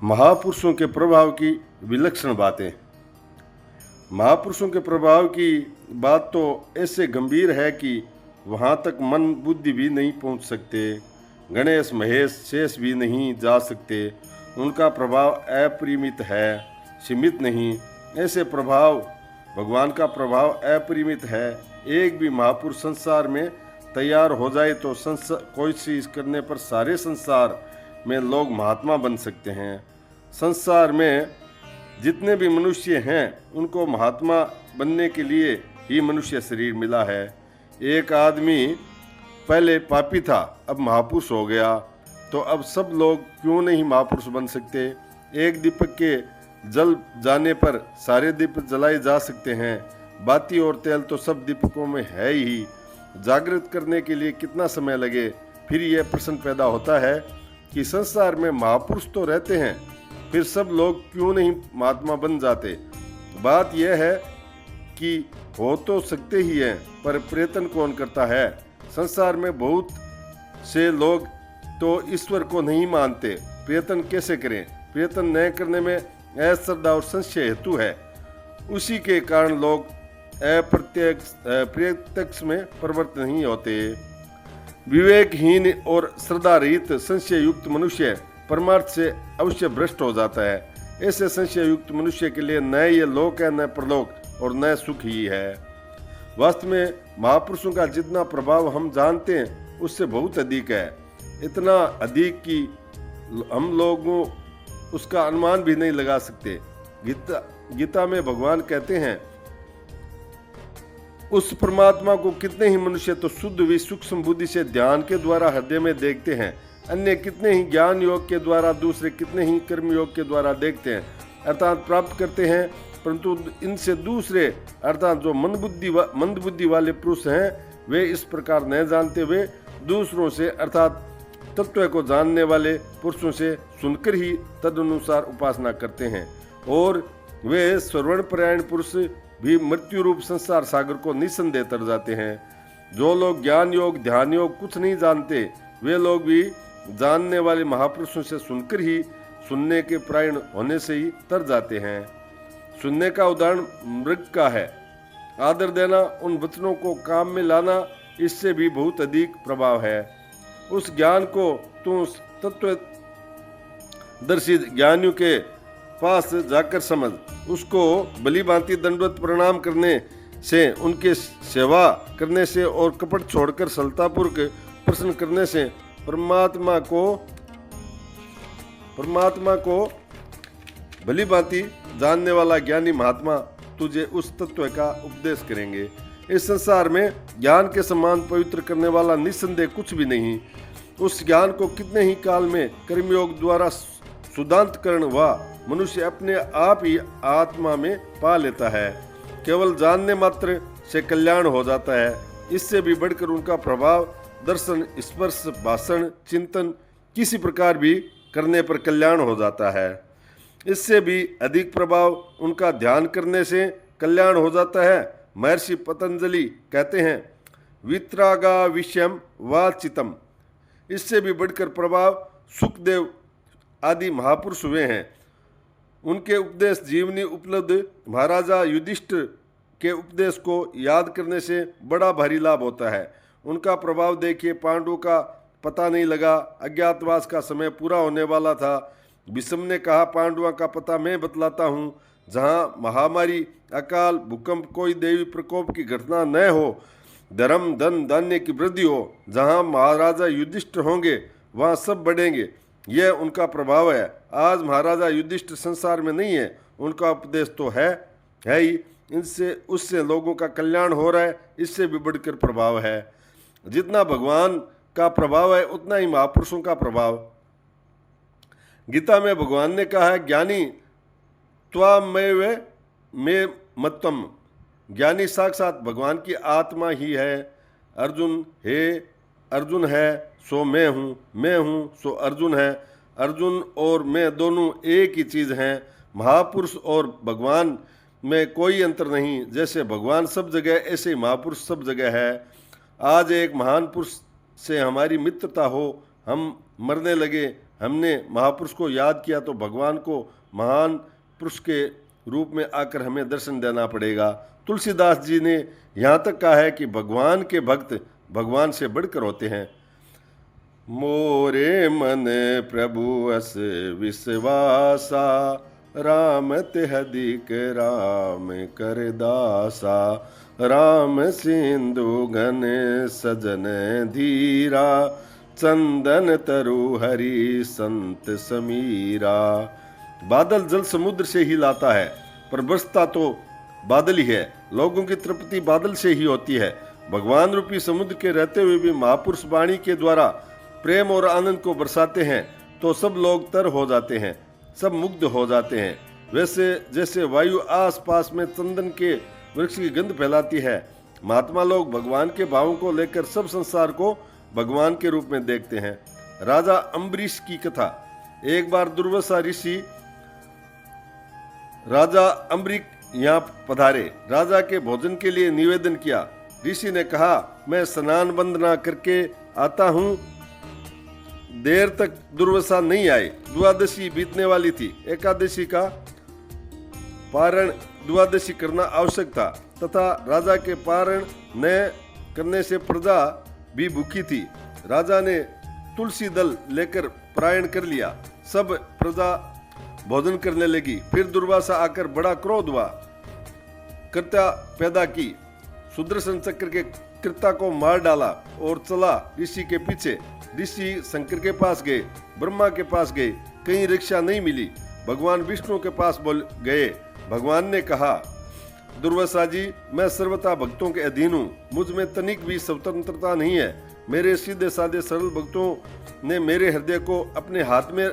महापुरुषों के प्रभाव की विलक्षण बातें। महापुरुषों के प्रभाव की बात तो ऐसे गंभीर है कि वहाँ तक मन बुद्धि भी नहीं पहुँच सकते, गणेश महेश शेष भी नहीं जा सकते। उनका प्रभाव अपरिमित है, सीमित नहीं। ऐसे प्रभाव भगवान का प्रभाव अपरिमित है। एक भी महापुरुष संसार में तैयार हो जाए तो कोशिश करने पर सारे संसार में लोग महात्मा बन सकते हैं। संसार में जितने भी मनुष्य हैं उनको महात्मा बनने के लिए ही मनुष्य शरीर मिला है। एक आदमी पहले पापी था, अब महापुरुष हो गया, तो अब सब लोग क्यों नहीं महापुरुष बन सकते। एक दीपक के जल जाने पर सारे दीप जलाए जा सकते हैं। बाती और तेल तो सब दीपकों में है ही। जागृत करने के लिए कितना समय लगे। फिर यह प्रश्न पैदा होता है कि संसार में महापुरुष तो रहते हैं, फिर सब लोग क्यों नहीं महात्मा बन जाते। बात यह है कि हो तो सकते ही हैं, पर प्रयत्न कौन करता है। संसार में बहुत से लोग तो ईश्वर को नहीं मानते, प्रयत्न कैसे करें। प्रयत्न न करने में अश्रद्धा और संशय हेतु है। उसी के कारण लोग प्रत्यक्ष में प्रवृत्त नहीं होते। विवेकहीन और श्रद्धा रहित संशय युक्त मनुष्य परमार्थ से अवश्य भ्रष्ट हो जाता है। ऐसे संशय युक्त मनुष्य के लिए न ये लोक है, न परलोक और न सुख ही है। वास्तव में महापुरुषों का जितना प्रभाव हम जानते हैं उससे बहुत अधिक है। इतना अधिक कि हम लोगों उसका अनुमान भी नहीं लगा सकते। गीता में भगवान कहते हैं, उस परमात्मा को कितने ही मनुष्य तो शुद्ध भी सूक्ष्म बुद्धि से ध्यान के द्वारा हृदय में देखते हैं, अन्य कितने ही ज्ञान योग के द्वारा, दूसरे कितने ही कर्म योग के द्वारा देखते हैं, अर्थात प्राप्त करते हैं। परंतु इनसे दूसरे अर्थात जो मंद बुद्धि वाले पुरुष हैं वे इस प्रकार नहीं जानते। वे दूसरों से अर्थात तत्व को जानने वाले पुरुषों से सुनकर ही तदनुसार उपासना करते हैं। और वे श्रवण परायण पुरुष भी मृत्यु रूप संसार सागर को निसंदेह तर जाते हैं। जो लोग ज्ञान योग ध्यान योग कुछ नहीं जानते, वे लोग भी जानने वाले महापुरुषों से सुनकर ही सुनने के प्रायण होने से ही तर जाते हैं। सुनने का उदाहरण मृग का है। आदर देना, उन वचनों को काम में लाना, इससे भी बहुत अधिक प्रभाव है। उस ज्ञान को तू तत्वदर्शी ज्ञानियों के पास जाकर समझ। उसको भली भांति दंडवत प्रणाम करने से, उनके सेवा करने से और कपट छोड़कर सलतापूर्वक प्रश्न करने से परमात्मा को भली भांति जानने वाला ज्ञानी महात्मा तुझे उस तत्व का उपदेश करेंगे। इस संसार में ज्ञान के समान पवित्र करने वाला निस्संदेह कुछ भी नहीं। उस ज्ञान को कितने ही काल में कर्मयोग द्वारा शुद्धांतकरण व मनुष्य अपने आप ही आत्मा में पा लेता है। केवल जानने मात्र से कल्याण हो जाता है। इससे भी बढ़कर उनका प्रभाव दर्शन, स्पर्श, भाषण, चिंतन किसी प्रकार भी करने पर कल्याण हो जाता है। इससे भी अधिक प्रभाव उनका ध्यान करने से कल्याण हो जाता है। महर्षि पतंजलि कहते हैं, वित्रागा विषयम वाचितम। इससे भी बढ़कर प्रभाव सुखदेव आदि महापुरुष हुए हैं। उनके उपदेश जीवनी उपलब्ध महाराजा युधिष्ठिर के उपदेश को याद करने से बड़ा भारी लाभ होता है। उनका प्रभाव देखिए, पांडवों का पता नहीं लगा। अज्ञातवास का समय पूरा होने वाला था। भीष्म ने कहा, पांडवों का पता मैं बतलाता हूँ। जहाँ महामारी, अकाल, भूकंप, कोई देवी प्रकोप की घटना न हो, धर्म धन धान्य की वृद्धि हो, जहाँ महाराजा युधिष्ठिर होंगे वहाँ सब बढ़ेंगे। यह उनका प्रभाव है। आज महाराजा युधिष्ठिर संसार में नहीं है, उनका उपदेश तो है ही। इनसे उससे लोगों का कल्याण हो रहा है। इससे भी बढ़कर प्रभाव है। जितना भगवान का प्रभाव है उतना ही महापुरुषों का प्रभाव। गीता में भगवान ने कहा है, ज्ञानी त्वामेव मे मत्तम। ज्ञानी साक्षात भगवान की आत्मा ही है। अर्जुन है सो मैं हूँ सो अर्जुन है। अर्जुन और मैं दोनों एक ही चीज़ हैं। महापुरुष और भगवान में कोई अंतर नहीं। जैसे भगवान सब जगह, ऐसे महापुरुष सब जगह है। आज एक महान पुरुष से हमारी मित्रता हो, हम मरने लगे, हमने महापुरुष को याद किया तो भगवान को महान पुरुष के रूप में आकर हमें दर्शन देना पड़ेगा। तुलसीदास जी ने यहाँ तक कहा है कि भगवान के भक्त भगवान से बढ़कर होते हैं। मोरे मन प्रभु अस विश्वासा, राम तिहदिक राम कर दासा। राम सिंधु घन सजन धीरा, चंदन तरु हरि संत समीरा। बादल जल समुद्र से ही लाता है, पर बरसता तो बादल ही है। लोगों की तृप्ति बादल से ही होती है। भगवान रूपी समुद्र के रहते हुए भी महापुरुष वाणी के द्वारा प्रेम और आनंद को बरसाते हैं तो सब लोग तर हो जाते हैं, सब मुग्ध हो जाते हैं। वैसे जैसे वायु आस पास में चंदन के वृक्ष की गंध फैलाती है, महात्मा लोग भगवान के भावों को लेकर सब संसार को भगवान के रूप में देखते हैं। राजा अम्बरीश की कथा। एक बार दुर्वासा ऋषि राजा अम्बरीक यहाँ पधारे। राजा के भोजन के लिए निवेदन किया। ऋषि ने कहा, मैं स्नान वंदना करके आता हूँ। देर तक दुर्वासा नहीं आए। द्वादशी बीतने वाली थी। एकादशी का पारण द्वादशी करना आवश्यक था तथा राजा के पारण न करने से प्रजा भी भूखी थी। राजा ने तुलसी दल लेकर पारायण कर लिया। सब प्रजा भोजन करने लगी। फिर दुर्वासा आकर बड़ा क्रोध हुआ, कृत्या पैदा की, सुदर्शन चक्र के कृत्या को मार डाला और चला ऋषि के पीछे। ऋषि शंकर के पास गए, ब्रह्मा के पास गए, कहीं रक्षा नहीं मिली। भगवान विष्णु के पास बोल गए। भगवान ने कहा, दुर्वासा जी, मैं सर्वथा भक्तों के अधीन हूँ, मुझ में तनिक भी स्वतंत्रता नहीं है। मेरे सीधे साधे सरल भक्तों ने मेरे हृदय को अपने हाथ में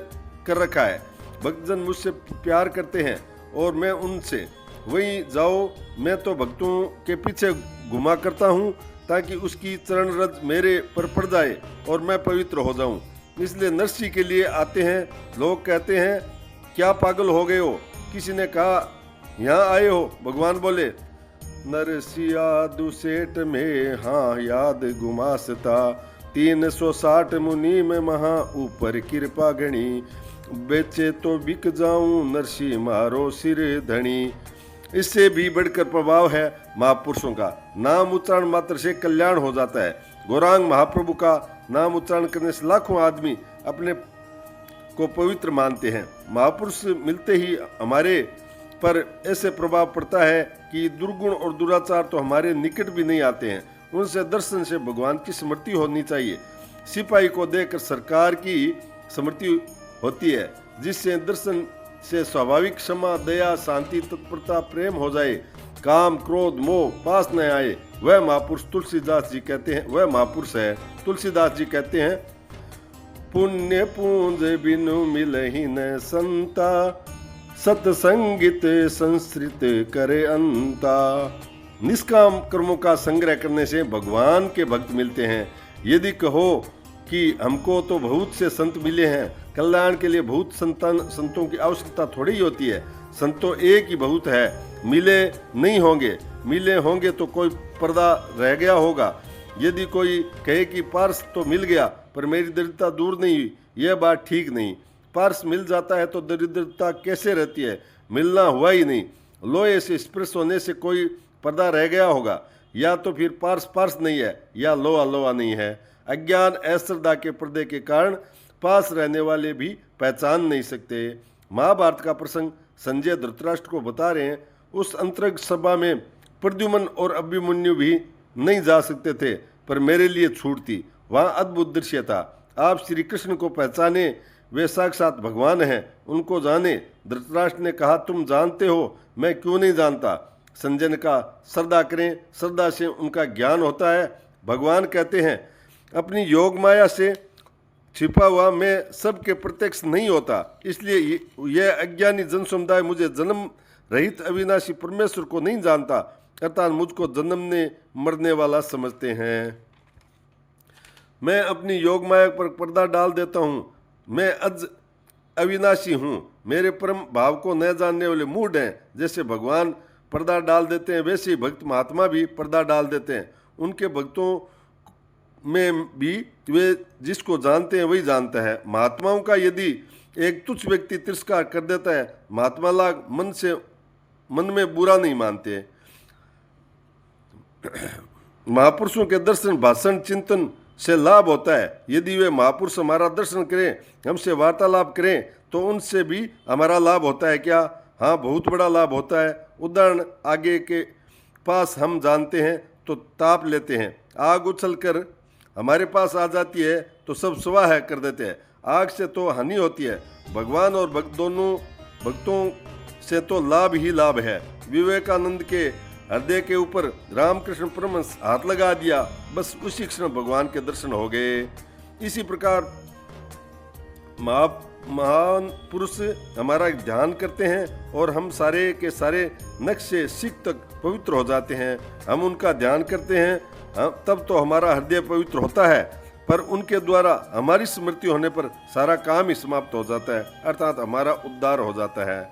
कर रखा है। भक्तजन मुझसे प्यार करते हैं और मैं उनसे। वहीं जाओ, मैं तो भक्तों के पीछे घुमा करता हूँ ताकि उसकी चरण रज मेरे पर पड़ जाए और मैं पवित्र हो जाऊं। इसलिए नरसी के लिए आते हैं। लोग कहते हैं, क्या पागल हो गए हो? किसी ने कहा, यहाँ आए हो? भगवान बोले, नरसिया दुसेठ में हाँ याद गुमासता। 360 मुनि में महा ऊपर कृपा घणी। बेचे तो बिक जाऊं नरसी मारो सिर धनी। इससे भी बढ़कर प्रभाव है महापुरुषों का। नाम उच्चारण मात्र से कल्याण हो जाता है। गौरांग महाप्रभु का नाम उच्चारण करने से लाखों आदमी अपने को पवित्र मानते हैं। महापुरुष मिलते ही हमारे पर ऐसे प्रभाव पड़ता है कि दुर्गुण और दुराचार तो हमारे निकट भी नहीं आते हैं। उनसे दर्शन से भगवान की स्मृति होनी चाहिए। सिपाही को देखकर सरकार की स्मृति होती है, जिससे दर्शन से स्वाभाविक क्षमा, दया, शांति, तत्परता, प्रेम हो जाए, काम, क्रोध, मोह पास न आए। वह महापुरुष तुलसीदास जी कहते हैं, वह महापुरुष है। तुलसीदास जी कहते हैं, पुण्य पूंज बिनु मिलहि न संता। सत्संगित संस्कृत करे अंता। निष्काम कर्मों का संग्रह करने से भगवान के भक्त मिलते हैं। यदि कहो कि हमको तो बहुत से संत मिले हैं, कल्याण के लिए बहुत संतों की आवश्यकता थोड़ी ही होती है। संतों एक ही बहुत है। मिले नहीं होंगे, मिले होंगे तो कोई पर्दा रह गया होगा। यदि कोई कहे कि पार्स तो मिल गया पर मेरी दरिद्रता दूर नहीं हुई, यह बात ठीक नहीं। पार्स मिल जाता है तो दरिद्रता कैसे रहती है? मिलना हुआ ही नहीं। लोहे से स्पर्श होने से कोई पर्दा रह गया होगा, या तो फिर पार्स नहीं है या लोहा नहीं है। अज्ञान अश्रद्धा के पर्दे के कारण पास रहने वाले भी पहचान नहीं सकते। महाभारत का प्रसंग संजय धृतराष्ट्र को बता रहे हैं। उस अंतरिक्ष सभा में प्रद्युम्न और अभिमन्यु भी नहीं जा सकते थे, पर मेरे लिए छूट थी। वहाँ अद्भुत दृश्य था। आप श्री कृष्ण को पहचाने, वे साक्षात भगवान हैं, उनको जाने। धृतराष्ट्र ने कहा, तुम जानते हो, मैं क्यों नहीं जानता? संजय ने कहा, श्रद्धा करें, श्रद्धा से उनका ज्ञान होता है। भगवान कहते हैं, अपनी योग माया से छिपा हुआ मैं सबके प्रत्यक्ष नहीं होता, इसलिए यह अज्ञानी जन समुदाय मुझे जन्म रहित अविनाशी परमेश्वर को नहीं जानता, अर्थात मुझको जन्मने मरने वाला समझते हैं। मैं अपनी योग माया पर पर्दा डाल देता हूँ। मैं अविनाशी हूँ। मेरे परम भाव को न जानने वाले मूढ़ हैं। जैसे भगवान पर्दा डाल देते हैं, वैसे ही भक्त महात्मा भी पर्दा डाल देते हैं। उनके भक्तों में भी वे जिसको जानते हैं वही जानता है। महात्माओं का यदि एक तुच्छ व्यक्ति तिरस्कार कर देता है, महात्मा लोग मन में बुरा नहीं मानते। महापुरुषों के दर्शन भाषण चिंतन से लाभ होता है। यदि वे महापुरुष हमारा दर्शन करें, हमसे वार्तालाप करें, तो उनसे भी हमारा लाभ होता है क्या? हाँ, बहुत बड़ा लाभ होता है। उदाहरण आगे के पास हम जानते हैं तो ताप लेते हैं। आग उछलकर हमारे पास आ जाती है तो सब स्वाह कर देते हैं। आग से तो हानि होती है। भगवान और दोनों भक्तों से तो लाभ ही लाभ है। विवेकानंद के हृदय के ऊपर रामकृष्ण परमहंस हाथ लगा दिया, बस उसी क्षण भगवान के दर्शन हो गए। इसी प्रकार महान पुरुष हमारा ध्यान करते हैं और हम सारे के सारे नख से सिख तक पवित्र हो जाते हैं। हम उनका ध्यान करते हैं, तब तो हमारा हृदय पवित्र होता है, पर उनके द्वारा हमारी स्मृति होने पर सारा काम ही समाप्त हो जाता है, अर्थात हमारा उद्धार हो जाता है।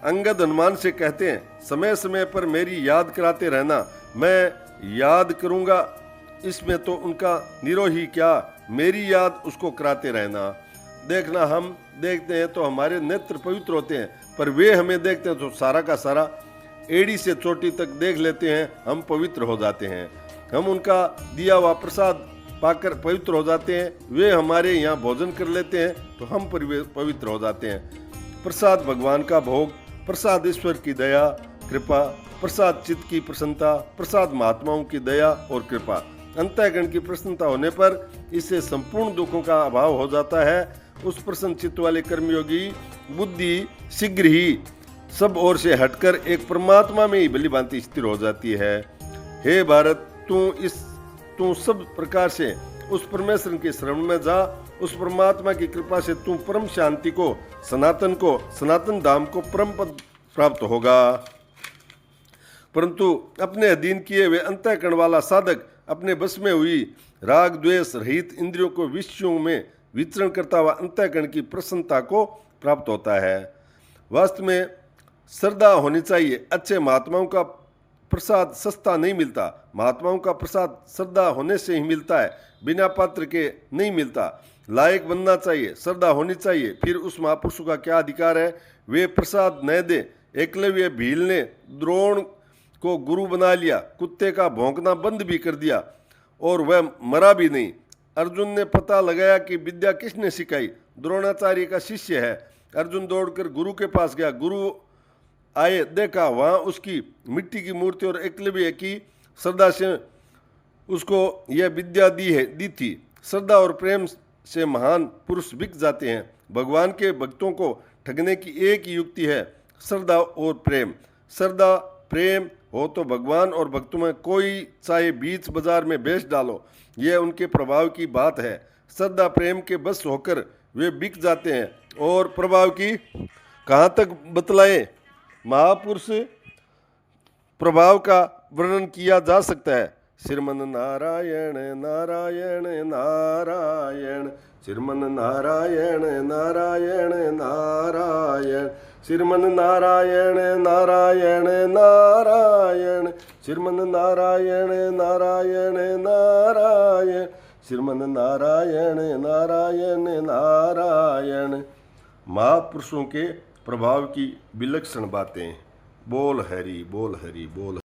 अंगद हनुमान से कहते हैं, समय समय पर मेरी याद कराते रहना, मैं याद करूंगा। इसमें तो उनका निरोही क्या, मेरी याद उसको कराते रहना। देखना, हम देखते हैं तो हमारे नेत्र पवित्र होते हैं, पर वे हमें देखते हैं तो सारा का सारा एड़ी से चोटी तक देख लेते हैं, हम पवित्र हो जाते हैं। हम उनका दिया हुआ प्रसाद पाकर पवित्र हो जाते हैं। वे हमारे यहाँ भोजन कर लेते हैं तो हम पवित्र हो जाते हैं। प्रसाद भगवान का भोग, प्रसाद ईश्वर की दया कृपा, प्रसाद चित्त की प्रसन्नता, प्रसाद महात्माओं की दया और कृपा। अंतःकरण की प्रसन्नता होने पर इससे संपूर्ण दुखों का अभाव हो जाता है। उस प्रसन्न चित्त वाले कर्मयोगी बुद्धि शीघ्र ही सब ओर से हटकर एक परमात्मा में ही भली भांति स्थिर हो जाती है। हे भारत, तू सब प्रकार से उस परमेश्वर के शरण में जा। उस परमात्मा की कृपा से तू परम शांति को, सनातन धाम को परम पद प्राप्त होगा। परंतु अपने अधीन किए हुए अंतःकरण वाला साधक अपने बस में हुई राग द्वेष रहित इंद्रियों को विषयों में विचरण करता हुआ अंतःकरण की प्रसन्नता को प्राप्त होता है। वास्तव में श्रद्धा होनी चाहिए। अच्छे महात्माओं का प्रसाद सस्ता नहीं मिलता। महात्माओं का प्रसाद श्रद्धा होने से ही मिलता है, बिना पात्र के नहीं मिलता। लायक बनना चाहिए, श्रद्धा होनी चाहिए। फिर उस महापुरुषों का क्या अधिकार है, वे प्रसाद न दे। एकलव्य भील ने द्रोण को गुरु बना लिया, कुत्ते का भौंकना बंद भी कर दिया और वह मरा भी नहीं। अर्जुन ने पता लगाया कि विद्या किसने सिखाई, द्रोणाचार्य का शिष्य है। अर्जुन दौड़कर गुरु के पास गया। गुरु आए, देखा वहाँ उसकी मिट्टी की मूर्ति और एकलव्य की श्रद्धा से उसको यह विद्या दी थी। श्रद्धा और प्रेम से महान पुरुष बिक जाते हैं। भगवान के भक्तों को ठगने की एक ही युक्ति है, श्रद्धा और प्रेम। श्रद्धा प्रेम हो तो भगवान और भक्तों में कोई चाहे बीच बाजार में बेच डालो, यह उनके प्रभाव की बात है। श्रद्धा प्रेम के बस होकर वे बिक जाते हैं। और प्रभाव की कहाँ तक बतलाए, महापुरुष प्रभाव का वर्णन किया जा सकता है। श्रीमन नारायण नारायण नारायण, श्रीमन नारायण नारायण नारायण, श्रीमन नारायण नारायण नारायण, श्रीमन नारायण नारायण नारायण, श्रीमन नारायण नारायण नारायण। महापुरुषों के प्रभाव की विलक्षण बातें। बोल हरि बोल हरि बोल।